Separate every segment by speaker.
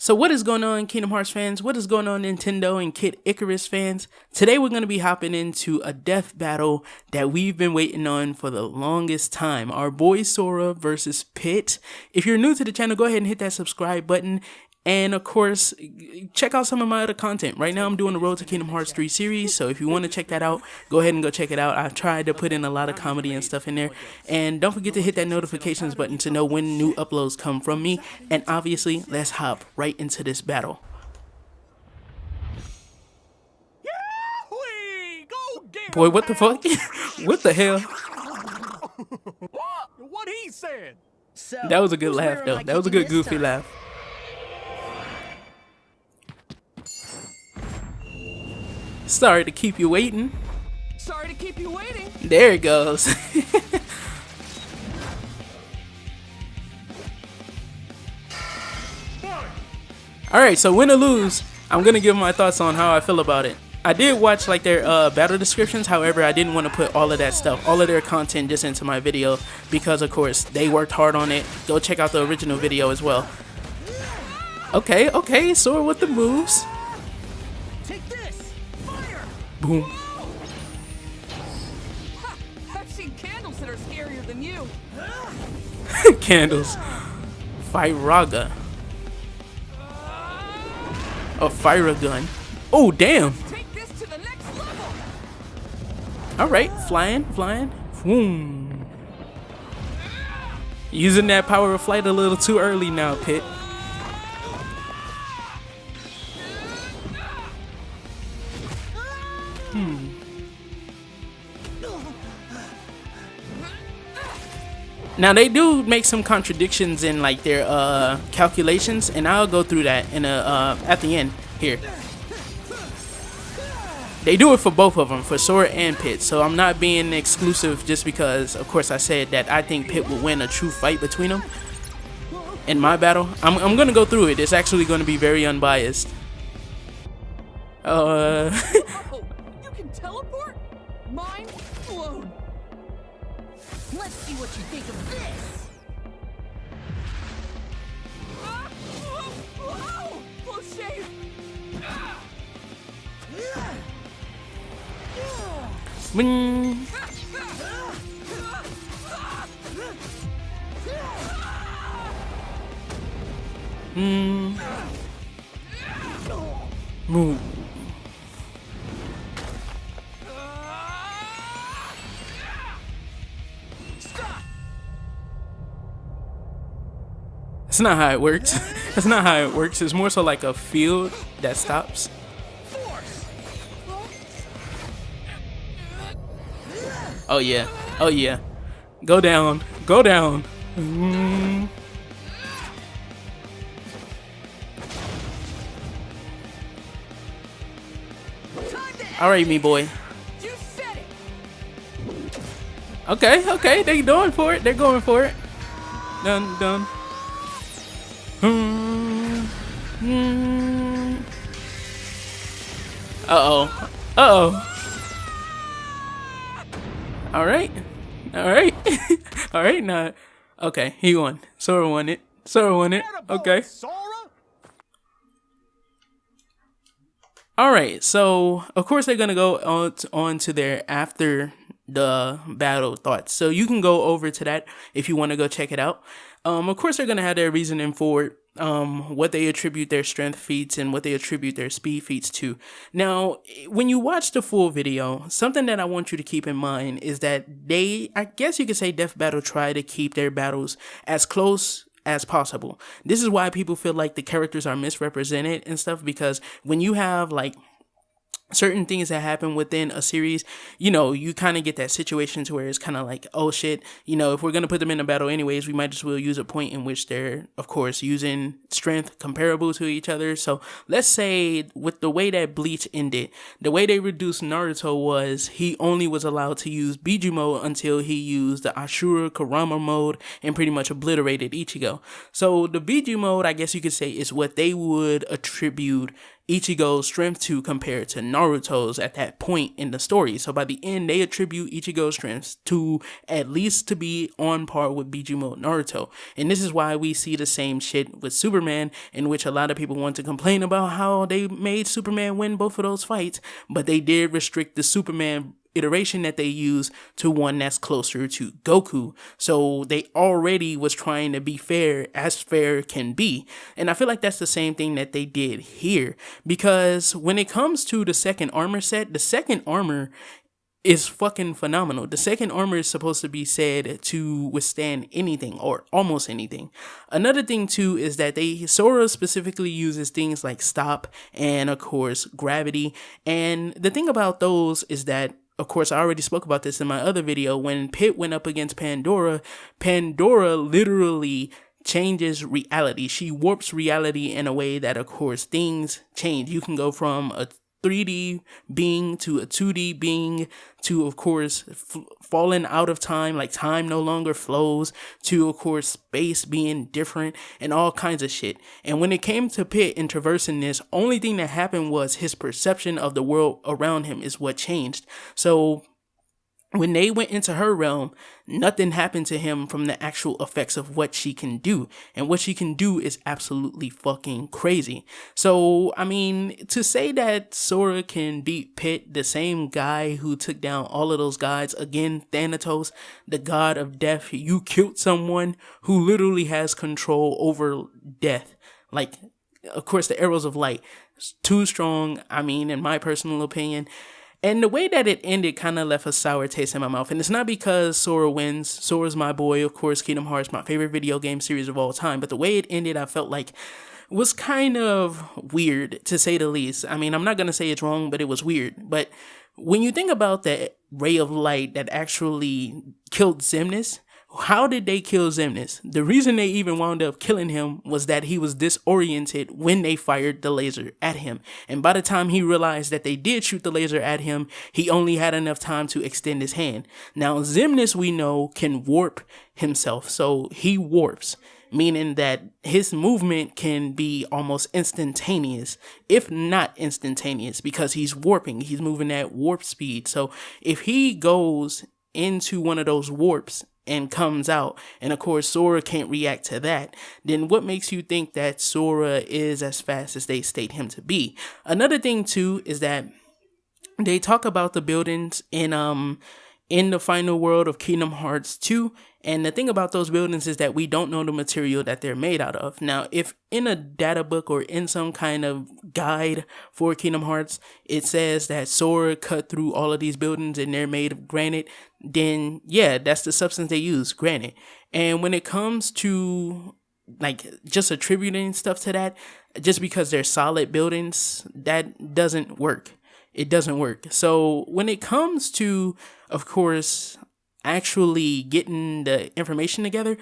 Speaker 1: So what is going on, Kingdom Hearts fans? What is going on, Nintendo and Kid Icarus fans? Today we're going to be hopping into a death battle that we've been waiting on for the longest time. Our boy Sora versus Pit. If you're new to the channel, go ahead and hit that subscribe button. And of course, check out some of my other content. Right now I'm doing the Road to Kingdom Hearts 3 series, so if you want to check that out, go ahead and go check it out. I've tried to put in a lot of comedy and stuff in there. And don't forget to hit that notifications button to know when new uploads come from me. And obviously, let's hop right into this battle. Boy, what the fuck? What the hell?
Speaker 2: What he said?
Speaker 3: So,
Speaker 1: That was a good laugh, though. That was a good goofy laugh. Sorry to keep you waiting.
Speaker 3: Sorry to keep you waiting.
Speaker 1: There it goes. Alright, so win or lose, I'm gonna give my thoughts on how I feel about it. I did watch like their battle descriptions, however I didn't want to put all of that stuff, all of their content just into my video because of course they worked hard on it. Go check out the original video as well. Okay, Sora with the moves.
Speaker 3: Take this. Fire.
Speaker 1: Boom.
Speaker 3: I've seen candles that are scarier than you.
Speaker 1: Candles. Firaga. A fire gun. Oh, damn.
Speaker 3: Take this to the next level.
Speaker 1: Alright, flying. Boom. Using that power of flight a little too early now, Pit. Now they do make some contradictions in like their calculations, and I'll go through that in at the end here. They do it for both of them, for Sora and Pit, so I'm not being exclusive just because, of course, I said that I think Pit will win a true fight between them. In my battle, I'm gonna go through it. It's actually going to be very unbiased.
Speaker 3: Oh, you can teleport? Mind blown. Let's see what you think of this. Whoa! Close shave.
Speaker 1: Wing. Move. That's not how it works. That's not how it works. It's more so like a field that stops. Oh yeah. Oh yeah. Go down. Go down. Alright, me boy.
Speaker 3: You said it.
Speaker 1: Okay. They going for it. They're going for it. Done. Uh-oh. Alright. Alright, now. Okay, he won. Sora won it. Okay. Alright, so of course they're gonna go on to their after the battle thoughts. So you can go over to that if you want to go check it out. Of course they're gonna have their reasoning for it, what they attribute their strength feats and what they attribute their speed feats to. Now, when you watch the full video, something that I want you to keep in mind is that they, I guess you could say Death Battle, try to keep their battles as close as possible. This is why people feel like the characters are misrepresented and stuff, because when you have like certain things that happen within a series, you know, you kind of get that situation to where it's kind of like, oh shit, you know, if we're going to put them in a battle anyways, we might as well use a point in which they're, of course, using strength comparable to each other. So let's say with the way that Bleach ended, the way they reduced Naruto was he only was allowed to use Biju mode until he used the Ashura Kurama mode and pretty much obliterated Ichigo. So the Biju mode, I guess you could say, is what they would attribute Ichigo's strength to compare to Naruto's at that point in the story. So by the end, they attribute Ichigo's strength to at least to be on par with Bijimo Naruto. And this is why we see the same shit with Superman, in which a lot of people want to complain about how they made Superman win both of those fights, but they did restrict the Superman iteration that they use to one that's closer to Goku. So they already was trying to be fair as fair can be. And I feel like that's the same thing that they did here, because when it comes to the second armor set, the second armor is fucking phenomenal. The second armor is supposed to be said to withstand anything or almost anything. Another thing too is that Sora specifically uses things like stop and of course gravity. And the thing about those is that, of course, I already spoke about this in my other video. When Pit went up against Pandora, Pandora literally changes reality. She warps reality in a way that, of course, things change. You can go from a 3D being to a 2D being to, of course, falling out of time, like time no longer flows, to, of course, space being different and all kinds of shit. And when it came to Pit and traversing this, only thing that happened was his perception of the world around him is what changed. So when they went into her realm, nothing happened to him from the actual effects of what she can do. And what she can do is absolutely fucking crazy. So, I mean, to say that Sora can beat Pit, the same guy who took down all of those gods, again, Thanatos, the god of death, you killed someone who literally has control over death. Like, of course, the arrows of light. It's too strong, I mean, in my personal opinion. And the way that it ended kind of left a sour taste in my mouth. And it's not because Sora wins. Sora's my boy, of course. Kingdom Hearts, my favorite video game series of all time. But the way it ended, I felt like was kind of weird, to say the least. I mean, I'm not going to say it's wrong, but it was weird. But when you think about that ray of light that actually killed Xemnas, how did they kill Xemnas? The reason they even wound up killing him was that he was disoriented when they fired the laser at him. And by the time he realized that they did shoot the laser at him, he only had enough time to extend his hand. Now, Xemnas, we know, can warp himself. So he warps, meaning that his movement can be almost instantaneous, if not instantaneous, because he's warping. He's moving at warp speed. So if he goes into one of those warps and comes out, and of course Sora can't react to that, then what makes you think that Sora is as fast as they state him to be? Another thing too is that they talk about the buildings in the final world of Kingdom Hearts 2, and the thing about those buildings is that we don't know the material that they're made out of. Now, if in a data book or in some kind of guide for Kingdom Hearts, it says that Sora cut through all of these buildings and they're made of granite, then yeah, that's the substance they use, granite. And when it comes to like just attributing stuff to that, just because they're solid buildings, that doesn't work. It doesn't work. So when it comes to, of course, actually getting the information together,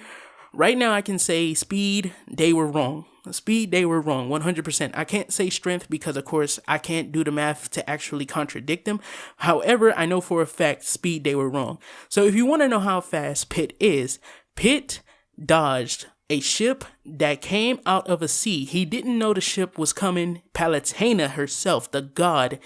Speaker 1: right now I can say speed, they were wrong. Speed, they were wrong, 100%. I can't say strength because, of course, I can't do the math to actually contradict them. However, I know for a fact, speed, they were wrong. So if you want to know how fast Pit is, Pit dodged a ship that came out of a sea. He didn't know the ship was coming. Palutena herself, the god,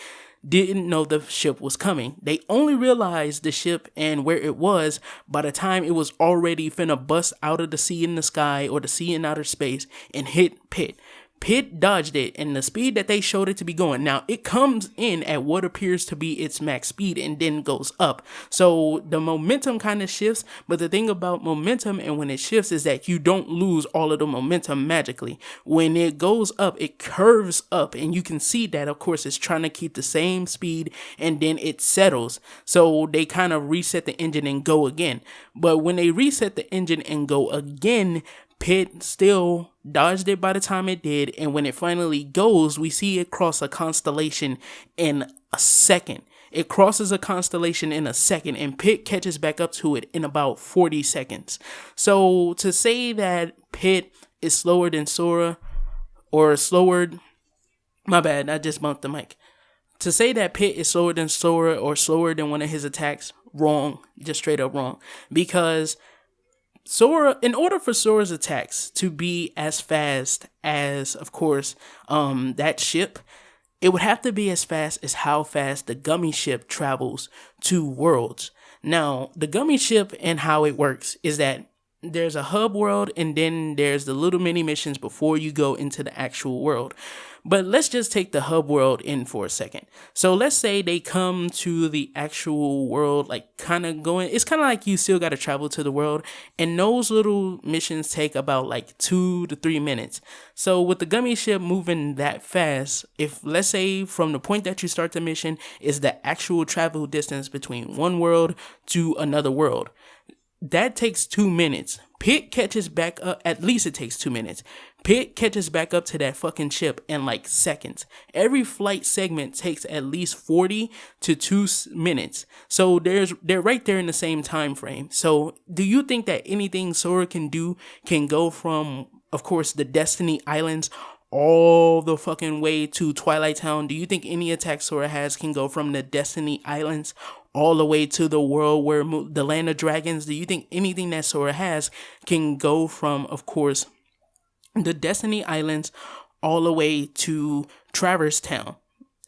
Speaker 1: didn't know the ship was coming. They only realized the ship and where it was by the time it was already finna bust out of the sea in the sky or the sea in outer space and hit Pit. Pit dodged it, and the speed that they showed it to be going. Now, it comes in at what appears to be its max speed and then goes up. So the momentum kind of shifts, but the thing about momentum and when it shifts is that you don't lose all of the momentum magically. When it goes up, it curves up, and you can see that, of course, it's trying to keep the same speed, and then it settles. So they kind of reset the engine and go again. But when they reset the engine and go again, Pit still dodged it by the time it did, and when it finally goes, we see it cross a constellation in a second. It crosses a constellation in a second, and Pit catches back up to it in about 40 seconds. So to say that Pit is slower than Sora, or slower, my bad, I just bumped the mic. To say that Pit is slower than Sora or slower than one of his attacks, wrong, just straight up wrong, because Sora, in order for Sora's attacks to be as fast as, of course, that ship, It would have to be as fast as how fast the gummy ship travels to worlds. Now, the gummy ship and how it works is that there's a hub world and then there's the little mini missions before you go into the actual world. But let's just take the hub world in for a second. So let's say they come to the actual world, like kind of going, it's kind of like you still got to travel to the world. And those little missions take about like 2 to 3 minutes. So with the gummy ship moving that fast, if let's say from the point that you start the mission is the actual travel distance between one world to another world, that takes 2 minutes. Pit catches back up, at least it takes 2 minutes. Pit catches back up to that fucking ship in like seconds. Every flight segment takes at least 40 to 2 minutes. So they're right there in the same time frame. So do you think that anything Sora can do can go from, of course, the Destiny Islands all the fucking way to Twilight Town? Do you think any attack Sora has can go from the Destiny Islands all the way to the world where the land of dragons? Do you think anything that Sora has can go from, of course, the Destiny Islands all the way to Traverse Town?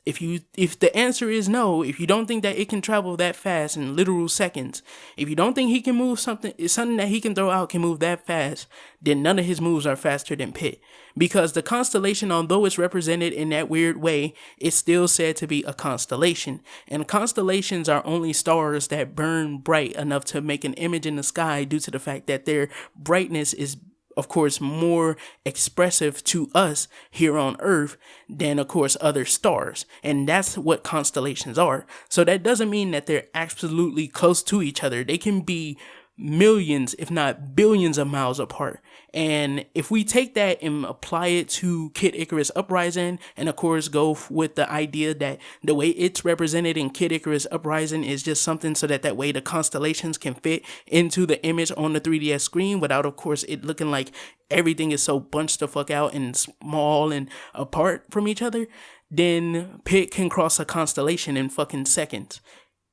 Speaker 1: If the answer is no, if you don't think that it can travel that fast in literal seconds, if you don't think he can move something that he can throw out can move that fast, then none of his moves are faster than Pit. Because the constellation, although it's represented in that weird way, it's still said to be a constellation. And constellations are only stars that burn bright enough to make an image in the sky due to the fact that their brightness is, of course, more expressive to us here on Earth than, of course, other stars. And that's what constellations are. So that doesn't mean that they're absolutely close to each other. They can be millions, if not billions of miles apart. And if we take that and apply it to Kid Icarus Uprising, and of course go with the idea that the way it's represented in Kid Icarus Uprising is just something so that way the constellations can fit into the image on the 3DS screen without, of course, it looking like everything is so bunched the fuck out and small and apart from each other, then Pit can cross a constellation in fucking seconds.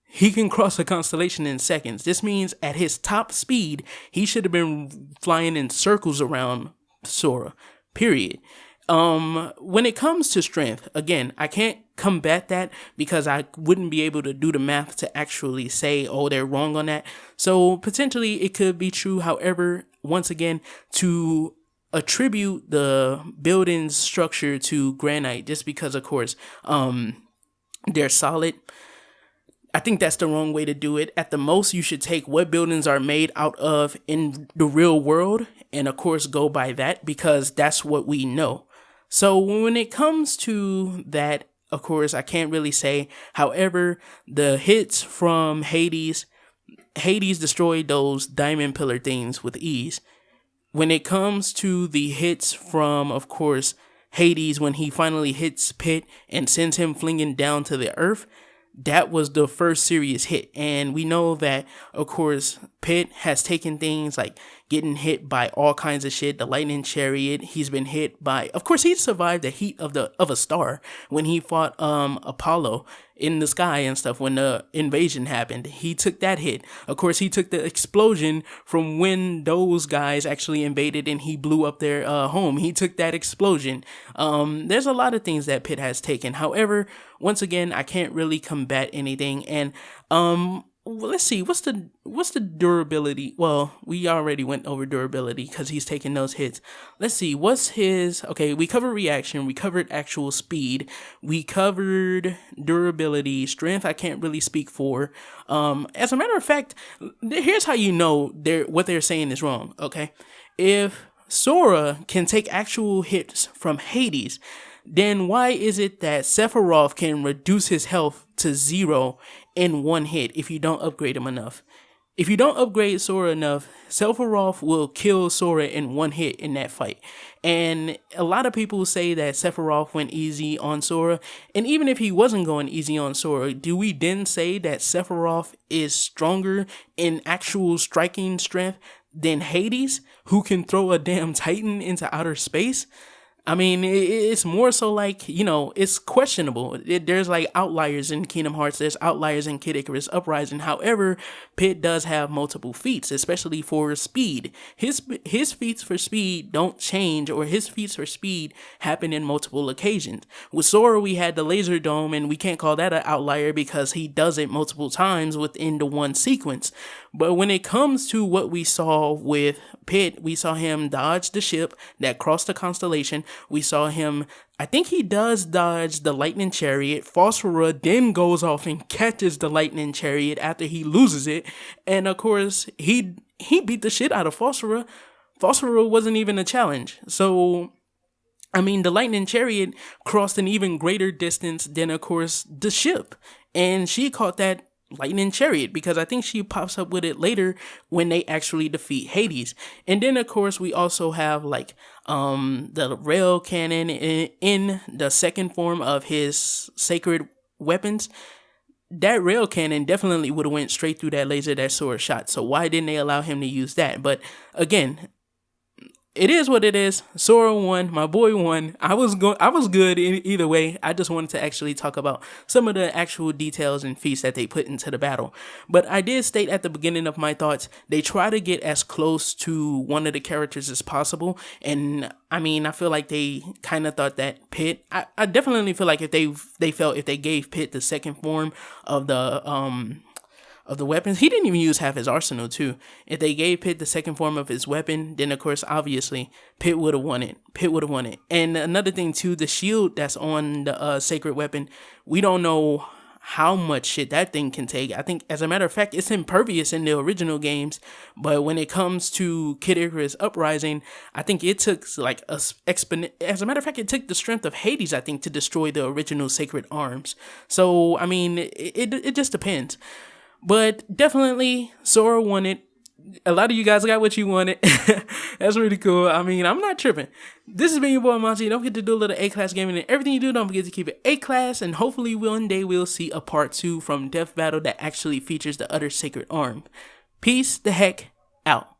Speaker 1: He can cross a constellation in seconds. This means at his top speed, he should have been flying in circles around Sora, period. When it comes to strength, again, I can't combat that because I wouldn't be able to do the math to actually say, oh, they're wrong on that. So potentially it could be true. However, once again, to attribute the building's structure to granite just because, of course, they're solid, I think that's the wrong way to do it. At the most, you should take what buildings are made out of in the real world and, of course, go by that because that's what we know. So when it comes to that, of course, I can't really say. However, the hits from Hades destroyed those diamond pillar things with ease. When it comes to the hits from, of course, Hades, when he finally hits Pit and sends him flinging down to the earth, that was the first serious hit. And we know that, of course, Pit has taken things like getting hit by all kinds of shit, the lightning chariot. He's been hit by, of course, he survived the heat of a star when he fought Apollo in the sky and stuff when the invasion happened. He took that hit. Of course, he took the explosion from when those guys actually invaded and he blew up their home. He took that explosion. There's a lot of things that Pit has taken. However, once again, I can't really combat anything. And let's see, what's the durability? Well, we already went over durability because he's taking those hits. Let's see, what's his? Okay, we covered reaction, we covered actual speed, we covered durability, strength. I can't really speak for. As a matter of fact, here's how you know what they're saying is wrong. Okay, if Sora can take actual hits from Hades, then why is it that Sephiroth can reduce his health to 0 in one hit if you don't upgrade him enough? If you don't upgrade Sora enough, Sephiroth will kill Sora in one hit in that fight. And a lot of people say that Sephiroth went easy on Sora. And even if he wasn't going easy on Sora, do we then say that Sephiroth is stronger in actual striking strength than Hades, who can throw a damn Titan into outer space? I mean, it's more so like, you know, it's questionable. There's like outliers in Kingdom Hearts. There's outliers in Kid Icarus Uprising. However, Pit does have multiple feats, especially for speed. His feats for speed don't change, or his feats for speed happen in multiple occasions. With Sora, we had the laser dome, and we can't call that an outlier because he does it multiple times within the one sequence. But when it comes to what we saw with Pit, we saw him dodge the ship that crossed the constellation. We saw him, I think he does dodge the lightning chariot. Phosphora then goes off and catches the lightning chariot after he loses it. And of course, he beat the shit out of Phosphora. Phosphora wasn't even a challenge. So, I mean, the lightning chariot crossed an even greater distance than, of course, the ship. And she caught that lightning chariot because I think she pops up with it later when they actually defeat Hades. And then of course we also have like the rail cannon in the second form of his sacred weapons. That rail cannon definitely would have went straight through that laser that Sora shot. So why didn't they allow him to use that? But again, it is what it is. Sora won. My boy won. I was good either way. I just wanted to actually talk about some of the actual details and feats that they put into the battle. But I did state at the beginning of my thoughts, they try to get as close to one of the characters as possible. And I mean, I feel like they kind of thought that Pit, I definitely feel like if they felt if they gave Pit the second form of the weapons, he didn't even use half his arsenal too. If they gave Pit the second form of his weapon, then of course obviously Pit would have won it. And another thing too, the shield that's on the sacred weapon, we don't know how much shit that thing can take. I think as a matter of fact it's impervious in the original games, but when it comes to Kid Icarus Uprising, I think it took like as a matter of fact it took the strength of Hades, I think, to destroy the original sacred arms. So I mean it just depends. But definitely, Sora won it. A lot of you guys got what you wanted. That's really cool. I mean, I'm not tripping. This has been your boy Amaziah. Don't forget to do a little A-Class gaming, and everything you do, don't forget to keep it A-Class. And hopefully one day we'll see a part 2 from Death Battle that actually features the other sacred arm. Peace the heck out.